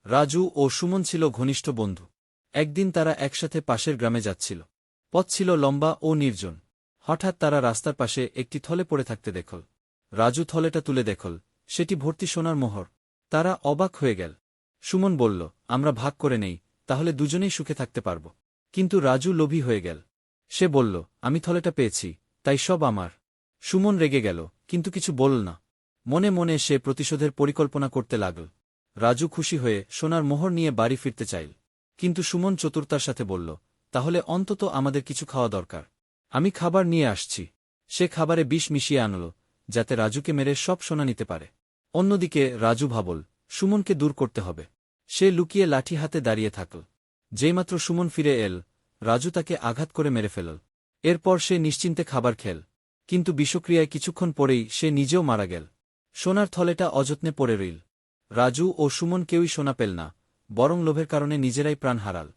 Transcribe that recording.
রাজু ও সুমন ছিল ঘনিষ্ঠ বন্ধু। একদিন তারা একসাথে পাশের গ্রামে যাচ্ছিল। পথ ছিল লম্বা ও নির্জন। হঠাৎ তারা রাস্তার পাশে একটি থলে পড়ে থাকতে দেখল। রাজু থলেটা তুলে দেখল, সেটি ভর্তি সোনার মোহর। তারা অবাক হয়ে গেল। সুমন বলল, আমরা ভাগ করে নেই, তাহলে দুজনেই সুখে থাকতে পারব। কিন্তু রাজু লোভী হয়ে গেল। সে বলল, আমি থলেটা পেয়েছি, তাই সব আমার। সুমন রেগে গেল, কিন্তু কিছু বলল না। মনে মনে সে প্রতিশোধের পরিকল্পনা করতে লাগল। রাজু খুশি হয়ে সোনার মোহর নিয়ে বাড়ি ফিরতে চাইল। কিন্তু সুমন চতুরতার সাথে বলল, তাহলে অন্তত আমাদের কিছু খাওয়া দরকার। আমি খাবার নিয়ে আসছি। সে খাবারে বিষ মিশিয়ে আনল, যাতে রাজুকে মেরে সব সোনা নিতে পারে। অন্যদিকে রাজু ভাবল, সুমনকে দূর করতে হবে। সে লুকিয়ে লাঠি হাতে দাঁড়িয়ে থাকল। যেইমাত্র সুমন ফিরে এল, রাজু তাকে আঘাত করে মেরে ফেলল। এরপর সে নিশ্চিন্তে খাবার খেল। কিন্তু বিষক্রিয়ায় কিছুক্ষণ পরেই সে নিজেও মারা গেল। সোনার থলেটা অযত্নে পড়ে রইল। রাজু ও সুমন কেউই সোনা পেল না, বরং লোভের কারণে নিজেরাই প্রাণ হারাল।